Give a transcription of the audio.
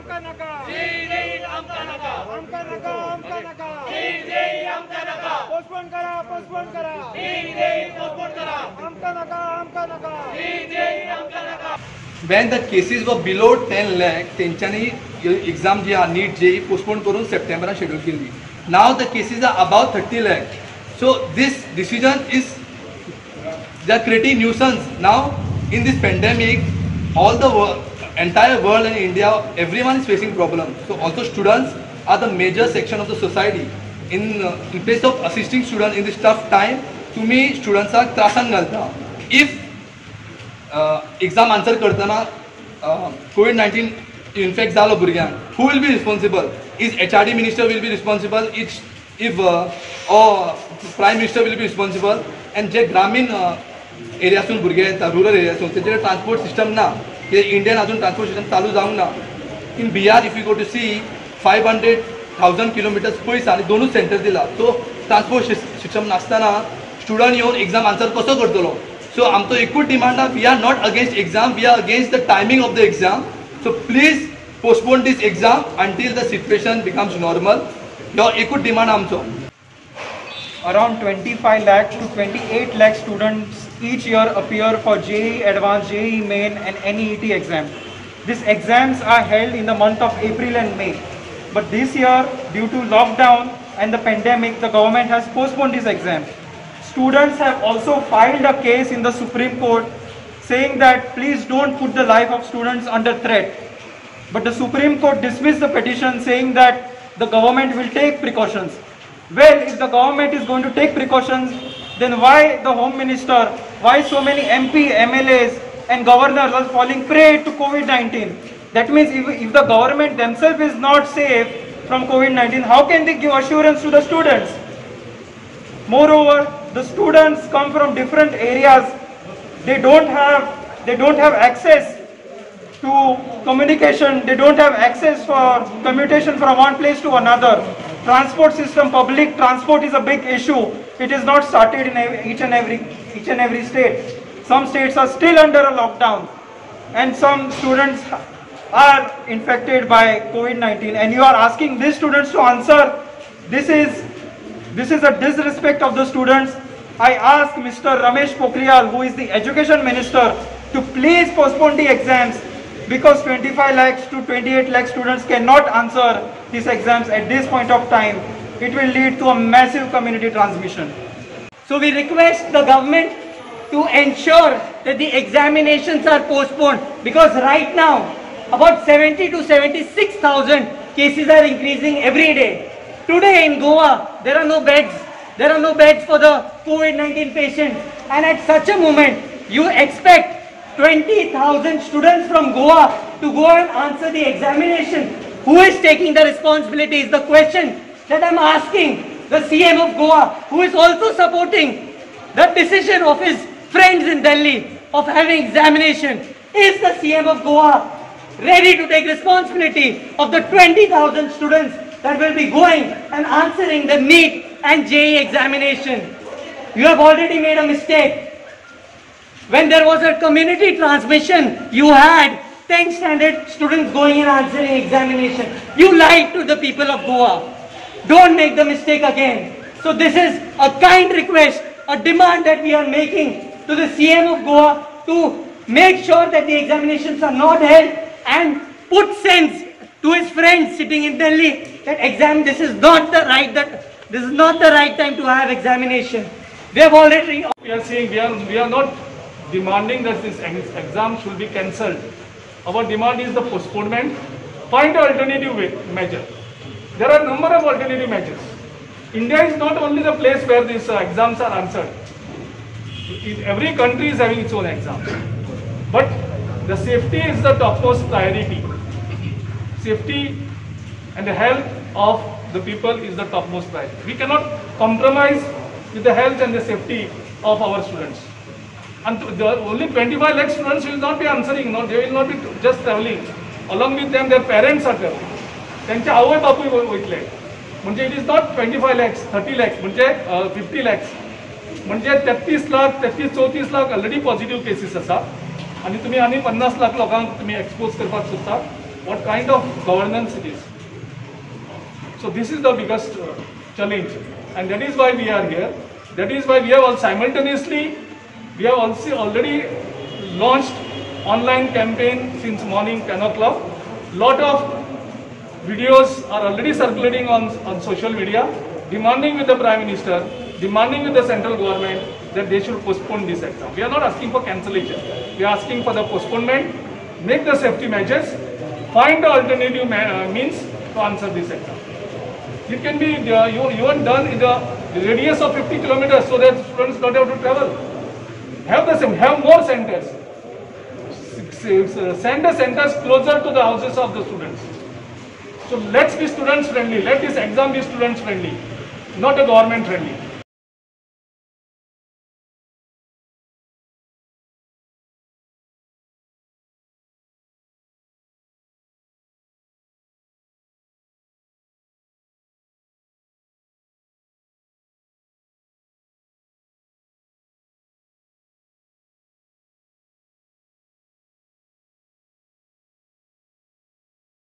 आमका नका पोस्टपोन करा आमका नका When the cases were below 10 lakh, तेंच्यांनी exam जी NEET JEE postpone करून September schedule केली. Now the cases are above 30 lakh. So this decision is they are creating nuisance. Now in this pandemic, all the entire world and India, everyone is facing problems. So also students are the major section of the society. In place of assisting students in this tough time, to me students are त्रासान घालता. If exam answer करताना COVID-19 infect जालो भुरग्यांक, who will be responsible? Is HRD minister will be responsible? If or prime minister will be responsible? And जे ग्रामीण एरियासून भुरगे येता, rural एरियासून, तेजेर transport system ना, Indian अजून ट्रांसपोर्ट सिस्टम चालू जावंक ना. In Bihar, if you go to see 500,000 kilometers पयस आनी दोनूच सेंटर दिला. So ट्रांसपोर्ट सिस्टम नासतना स्टुडंट येवन एक्झाम आन्सर कसो करतलो? So आमचो एकूच डिमांड आहा, we are not against exam, we are against the timing of the exam. So please postpone this exam until the situation becomes normal. ह्यो एकूच demand आमचो. Around 25 lakh to 28 lakh students each year appear for JEE Advanced, JEE Main and NEET exam. These exams are held in the month of April and May. But this year, due to lockdown and the pandemic, the government has postponed this exam. Students have also filed a case in the Supreme Court saying that please don't put the life of students under threat. But the Supreme Court dismissed the petition saying that the government will take precautions. Well, if the government is going to take precautions, then why the Home Minister, why so many MP, MLAs and governors are falling prey to COVID-19? That means if the government themselves is not safe from COVID-19, how can they give assurance to the students? Moreover, the students come from different areas. They don't have access to communication. They don't have access for commutation from one place to another. Transport system, public transport is a big issue. It is not started in each and every state. Some states are still under a lockdown, and some students are infected by COVID-19. And you are asking these students to answer. This is a disrespect of the students. I ask Mr. Ramesh Pokhriyal, who is the Education Minister, to please postpone the exams, because 25 lakhs to 28 lakh students cannot answer these exams at this point of time. It will lead to a massive community transmission. So we request the government to ensure that the examinations are postponed, because right now about 70 to 76,000 cases are increasing every day. Today in Goa, there are no beds. There are no beds for the COVID-19 patients. And at such a moment, you expect 20,000 students from Goa to go and answer the examination. Who is taking the responsibility is the question that I'm asking the CM of Goa, who is also supporting the decision of his friends in Delhi of having examination. Is the CM of Goa ready to take responsibility of the 20,000 students that will be going and answering the NEET and JEE examination? You have already made a mistake. When there was a community transmission, you had 10th standard students going and answering examination. You lied to the people of Goa. Don't make the mistake again. So this is a kind request, a demand that we are making to the CM of Goa to make sure that the examinations are not held, and put sense to his friends sitting in Delhi that this is not the right time to have examination. We have already. We are saying we are not demanding that this exam should be cancelled. Our demand is the postponement. Find an alternative measure. There are a number of alternative measures. India is not only the place where these exams are answered. Every country is having its own exam. But the safety is the topmost priority. Safety and the health of the people is the topmost priority. We cannot compromise with the health and the safety of our students. And only 25 lakh students will not be answering. No, they will not be just traveling. Along with them, their parents are traveling. त्यांचे आवय बापूय वयतले. म्हणजे it is not 25 lakhs, 30 lakhs, म्हणजे 50 lakhs. म्हणजे 33 lakh, 34 lakh already positive cases आसा. आणि तुम्ही 50 लाख लोकांक तुम्ही एक्सपोज करपाक सोदता. what kind of governance it is. So this is the biggest challenge, and that is why we are here. That is why we have all simultaneously, we have also already launched online campaign since morning 10 o'clock. Lot of videos are already circulating on social media, demanding with the Prime Minister, demanding with the central government that they should postpone this exam. We are not asking for cancellation. We are asking for the postponement, make the safety measures, find the alternative means to answer this exam. It can be even done in the radius of 50 kilometers so that students don't have to travel. Have more centers. Send the centers closer to the houses of the students. So let's be students friendly. Let this exam be students friendly, not a government friendly.